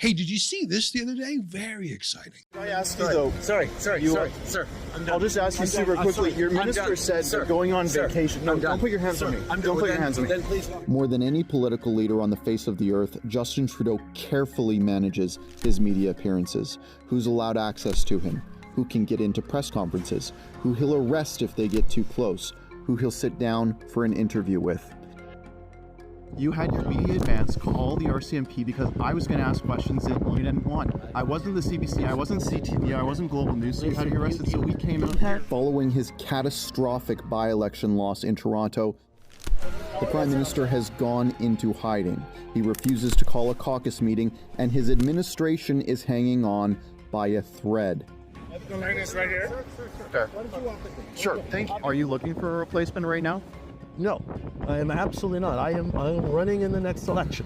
Hey, did you see this the other day? Very exciting. I ask you though? Sorry, sir. I'm done. I'll just ask you super quickly. Your minister said they're going on vacation. No, don't put your hands on me. Don't put your hands on me. Then please. More than any political leader on the face of the earth, Justin Trudeau carefully manages his media appearances. Who's allowed access to him? Who can get into press conferences? Who he'll arrest if they get too close? Who he'll sit down for an interview with? You had your media advance call the RCMP because I was going to ask questions that you didn't want. I wasn't the CBC, I wasn't CTV, I wasn't Global News, so you had to get arrested, so we came out. Following his catastrophic by-election loss in Toronto, the Prime Minister has gone into hiding. He refuses to call a caucus meeting, and his administration is hanging on by a thread. The line is right here. Okay. Sure, thank you. Are you looking for a replacement right now? No, I am absolutely not. I am running in the next election.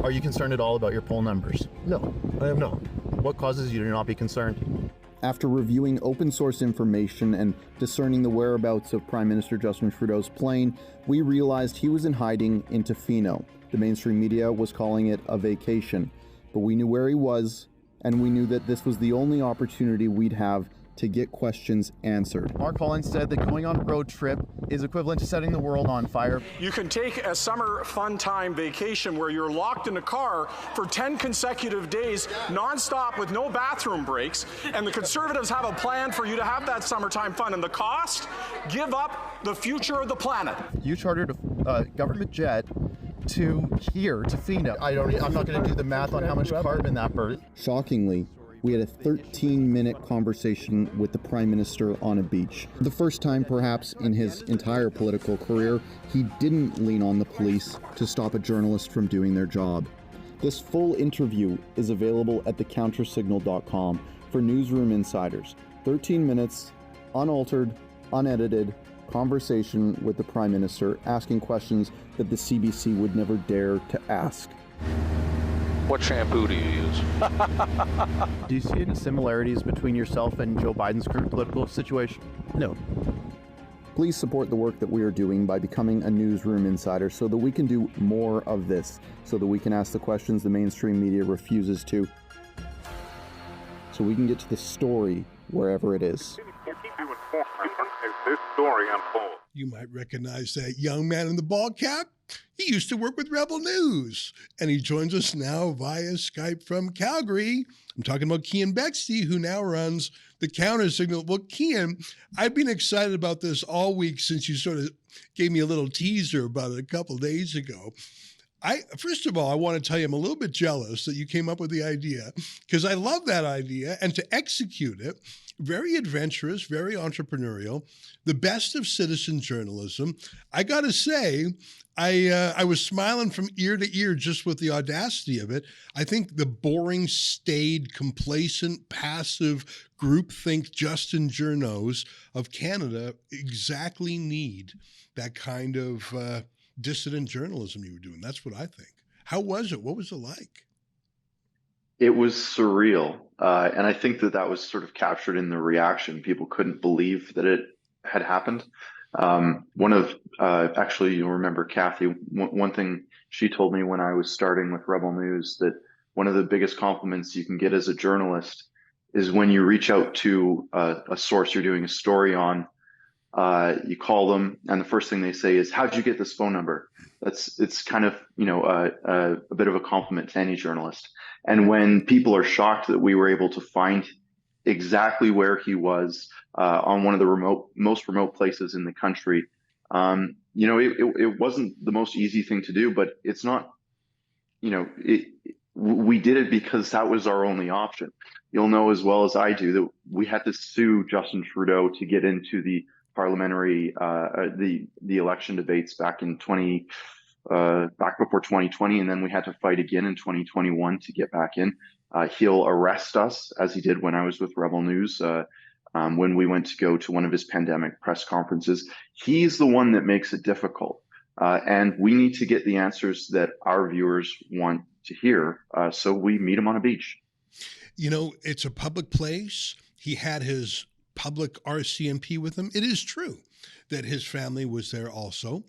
Are you concerned at all about your poll numbers? No, I am not. What causes you to not be concerned? After reviewing open source information and discerning the whereabouts of Prime Minister Justin Trudeau's plane, we realized he was in hiding in Tofino. The mainstream media was calling it a vacation, but we knew where he was, and we knew that this was the only opportunity we'd have to get questions answered. Mark Collins said that going on a road trip is equivalent to setting the world on fire. You can take a summer fun time vacation where you're locked in a car for 10 consecutive days, nonstop with no bathroom breaks, and the Conservatives have a plan for you to have that summertime fun. And the cost? Give up the future of the planet. You chartered a government jet to here, to Tofino. I'm not going to do the math on how much carbon that burns. Shockingly, we had a 13-minute conversation with the Prime Minister on a beach. The first time, perhaps, in his entire political career, he didn't lean on the police to stop a journalist from doing their job. This full interview is available at thecountersignal.com for newsroom insiders. 13 minutes, unaltered, unedited, conversation with the Prime Minister, asking questions that the CBC would never dare to ask. What shampoo do you use? Do you see any similarities between yourself and Joe Biden's current political situation? No. Please support the work that we are doing by becoming a newsroom insider so that we can do more of this, so that we can ask the questions the mainstream media refuses to, so we can get to the story wherever it is. This story unfolds. You might recognize that young man in the ball cap. He used to work with Rebel News, and he joins us now via Skype from Calgary. I'm talking about Keean Bexte, who now runs the Counter Signal. Well, Keean, I've been excited about this all week since you sort of gave me a little teaser about it a couple of days ago. First of all, I want to tell you I'm a little bit jealous that you came up with the idea, because I love that idea, and to execute it, very adventurous, very entrepreneurial, the best of citizen journalism. I got to say, I was smiling from ear to ear just with the audacity of it. I think the boring, staid, complacent, passive, groupthink Justin Journos of Canada exactly need that kind of dissident journalism you were doing. That's what I think. How was it? What was it like? It was surreal. And I think that was sort of captured in the reaction. People couldn't believe that it had happened. Actually, you'll remember Kathy, one thing she told me when I was starting with Rebel News, that one of the biggest compliments you can get as a journalist is when you reach out to a source you're doing a story on, you call them, and the first thing they say is, "How'd you get this phone number?" It's kind of, a bit of a compliment to any journalist. And when people are shocked that we were able to find exactly where he was on one of the most remote places in the country, it wasn't the most easy thing to do, but it's not, we did it because that was our only option. You'll know as well as I do that we had to sue Justin Trudeau to get into the parliamentary, the election debates back before 2020, and then we had to fight again in 2021 to get back in. He'll arrest us, as he did when I was with Rebel News, when we went to go to one of his pandemic press conferences. He's the one that makes it difficult, and we need to get the answers that our viewers want to hear, so we meet him on a beach. It's a public place. He had his public RCMP with him. It is true that his family was there also.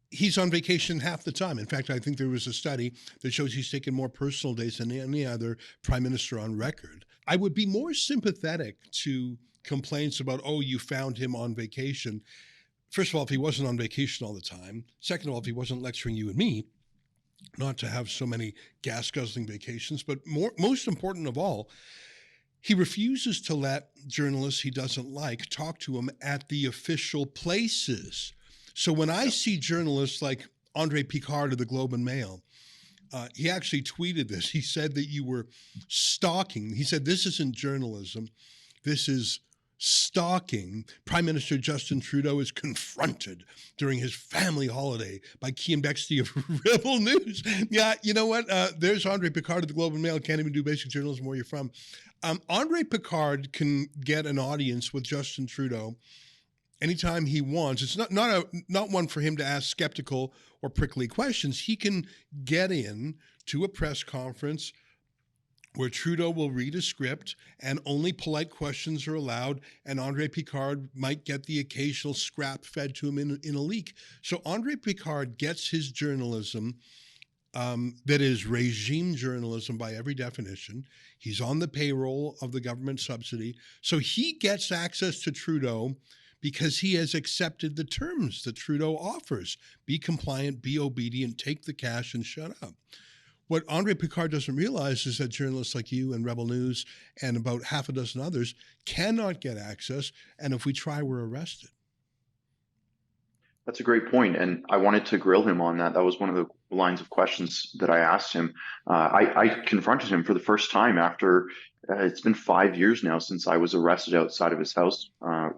he's on vacation half the time. In fact, I think there was a study that shows he's taken more personal days than any other prime minister on record. I would be more sympathetic to complaints about, oh, you found him on vacation. First of all, if he wasn't on vacation all the time. Second of all, if he wasn't lecturing you and me, not to have so many gas-guzzling vacations. But most important of all, he refuses to let journalists he doesn't like talk to him at the official places. So when I see journalists like Andre Picard of the Globe and Mail, he actually tweeted this. He said that you were stalking. He said, this isn't journalism. This is stalking. Prime Minister Justin Trudeau is confronted during his family holiday by Keean Bexte of Rebel News. Yeah, you know what? There's Andre Picard of the Globe and Mail. Can't even do basic journalism where you're from. Andre Picard can get an audience with Justin Trudeau anytime he wants. It's not one for him to ask skeptical or prickly questions. He can get in to a press conference where Trudeau will read a script and only polite questions are allowed, and Andre Picard might get the occasional scrap fed to him in a leak. So Andre Picard gets his journalism that is regime journalism by every definition. He's on the payroll of the government subsidy. So he gets access to Trudeau because he has accepted the terms that Trudeau offers. Be compliant, be obedient, take the cash, and shut up. What Andre Picard doesn't realize is that journalists like you and Rebel News and about half a dozen others cannot get access, and if we try, we're arrested. That's a great point, and I wanted to grill him on that. That was one of the lines of questions that I asked him. I confronted him for the first time after it's been 5 years now since I was arrested outside of his house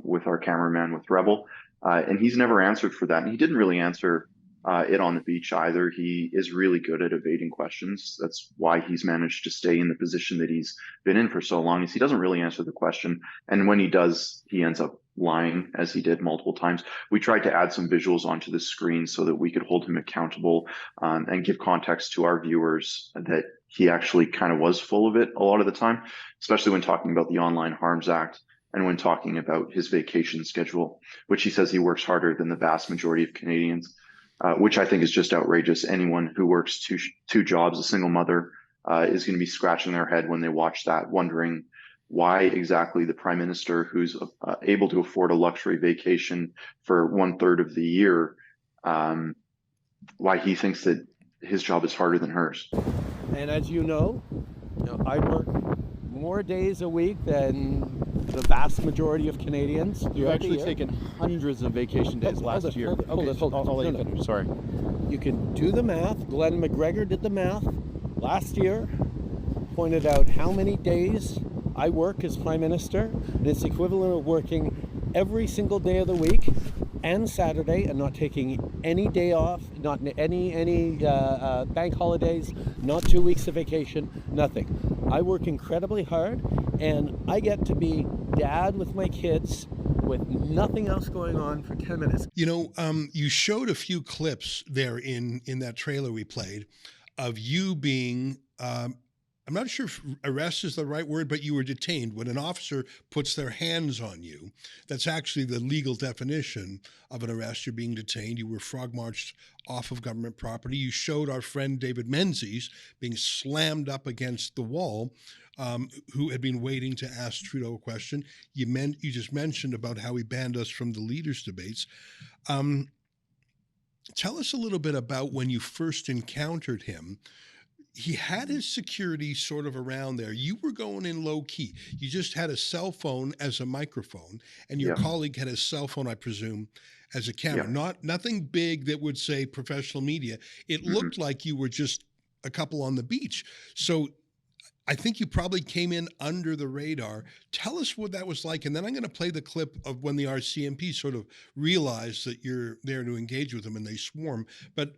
with our cameraman with Rebel, and he's never answered for that. And he didn't really answer it on the beach either. He is really good at evading questions. That's why he's managed to stay in the position that he's been in for so long, is he doesn't really answer the question. And when he does, he ends up lying, as he did multiple times. We tried to add some visuals onto the screen so that we could hold him accountable and give context to our viewers that he actually kind of was full of it a lot of the time, especially when talking about the Online Harms Act and when talking about his vacation schedule, which he says he works harder than the vast majority of Canadians. Which I think is just outrageous. Anyone who works two jobs, a single mother, is going to be scratching their head when they watch that, wondering why exactly the Prime Minister, who's able to afford a luxury vacation for 1/3 of the year, why he thinks that his job is harder than hers. And as you know, I work more days a week than the vast majority of Canadians. You've actually taken hundreds of vacation days last year. Hold on. I'll let you finish. Sorry. You can do the math. Glenn McGregor did the math last year, pointed out how many days I work as Prime Minister, and it's equivalent of working every single day of the week and Saturday and not taking any day off, not any bank holidays, not 2 weeks of vacation, nothing. I work incredibly hard, and I get to be dad with my kids with nothing else going on for 10 minutes. You know, you showed a few clips there in that trailer we played of you being, I'm not sure if arrest is the right word, but you were detained. When an officer puts their hands on you, that's actually the legal definition of an arrest. You're being detained. You were frog marched off of government property. You showed our friend David Menzies being slammed up against the wall, who had been waiting to ask Trudeau a question. You just mentioned about how he banned us from the leaders' debates. Tell us a little bit about when you first encountered him. He had his security sort of around there. You were going in low key. You just had a cell phone as a microphone, and your colleague had a cell phone, I presume, as a camera. Nothing big that would say professional media. It looked like you were just a couple on the beach. So I think you probably came in under the radar. Tell us what that was like, and then I'm going to play the clip of when the RCMP sort of realized that you're there to engage with them and they swarm. But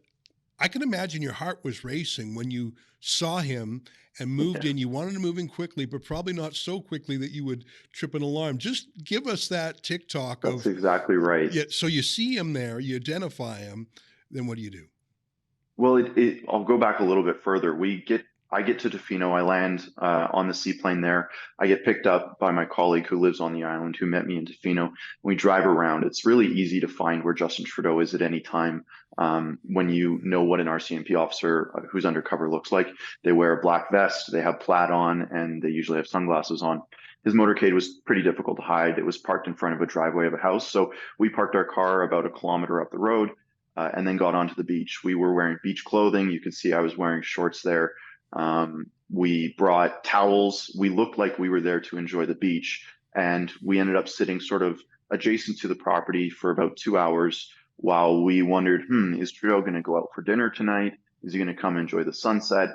I can imagine your heart was racing when you saw him and moved in. You wanted to move in quickly, but probably not so quickly that you would trip an alarm. Just give us that TikTok. That's exactly right. Yeah. So you see him there, you identify him, then what do you do? Well, I'll go back a little bit further. I get to Tofino. I land on the seaplane there. I get picked up by my colleague who lives on the island, who met me in Tofino. We drive around. It's really easy to find where Justin Trudeau is at any time when you know what an RCMP officer who's undercover looks like. They wear a black vest, they have plaid on, and they usually have sunglasses on. His motorcade was pretty difficult to hide. It was parked in front of a driveway of a house. So we parked our car about a kilometer up the road and then got onto the beach. We were wearing beach clothing. You can see I was wearing shorts there. We brought towels. We looked like we were there to enjoy the beach. And we ended up sitting sort of adjacent to the property for about 2 hours while we wondered, is Trudeau going to go out for dinner tonight? Is he going to come enjoy the sunset?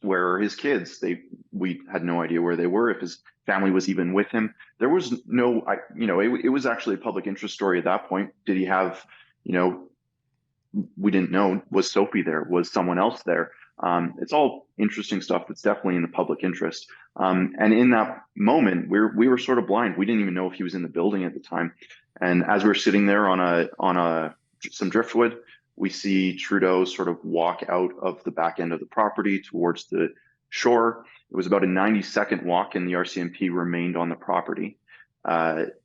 Where are his kids? We had no idea where they were, if his family was even with him. There was no, it was actually a public interest story at that point. Did he have, we didn't know. Was Sophie there? Was someone else there? It's all interesting stuff that's definitely in the public interest. And in that moment, we were sort of blind. We didn't even know if he was in the building at the time. And as we were sitting there on some driftwood, we see Trudeau sort of walk out of the back end of the property towards the shore. It was about a 90-second walk, and the RCMP remained on the property.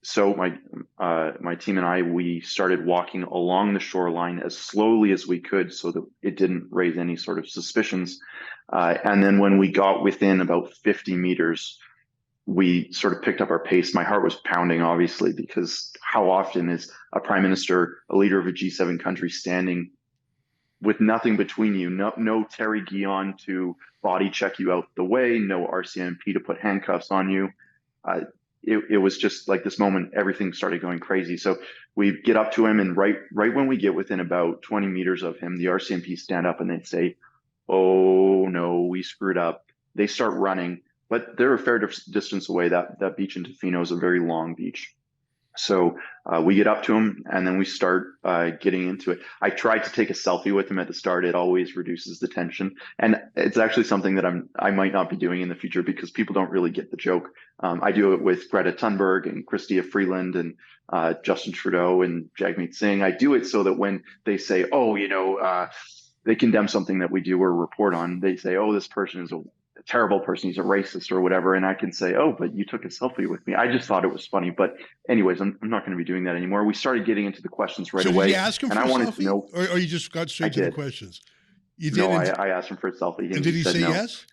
So my team and I, we started walking along the shoreline as slowly as we could so that it didn't raise any sort of suspicions. And then when we got within about 50 meters, we sort of picked up our pace. My heart was pounding, obviously, because how often is a prime minister, a leader of a G7 country, standing with nothing between you, no Terry Guion to body check you out the way, no RCMP to put handcuffs on you. It was just like this moment, everything started going crazy. So we get up to him, and right when we get within about 20 meters of him, the RCMP stand up and they say, "Oh no, we screwed up." They start running, but they're a fair distance away. That beach in Tofino is a very long beach. So we get up to him, and then we start getting into it. I tried to take a selfie with him at the start. It always reduces the tension. And it's actually something that I might not be doing in the future because people don't really get the joke. I do it with Greta Thunberg and Chrystia Freeland and Justin Trudeau and Jagmeet Singh. I do it so that when they say, they condemn something that we do or report on, they say, "Oh, this person is a terrible person, he's a racist," or whatever, and I can say, "Oh, but you took a selfie with me." I just thought it was funny. But anyways, I'm not going to be doing that anymore. We started getting into the questions right away. Did you ask him for a selfie? To know, or you just got straight to the questions? You did. No, I asked him for a selfie. And did he say no. Yes?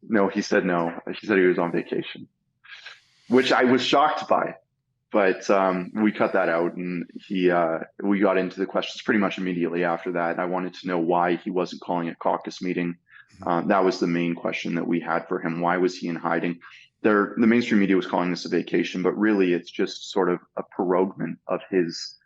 No, he said no. He said he was on vacation, which I was shocked by. But we cut that out, and we got into the questions pretty much immediately after that. I wanted to know why he wasn't calling a caucus meeting. That was the main question that we had for him. Why was he in hiding? The mainstream media was calling this a vacation, but really it's just sort of a proroguement of his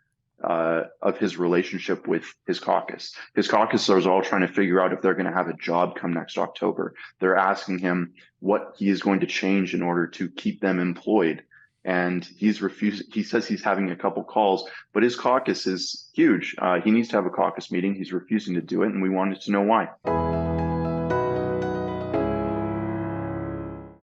relationship with his caucus. His caucusers are all trying to figure out if they're going to have a job come next October. They're asking him what he is going to change in order to keep them employed. And he's refused. He says he's having a couple calls, but his caucus is huge. He needs to have a caucus meeting. He's refusing to do it, and we wanted to know why.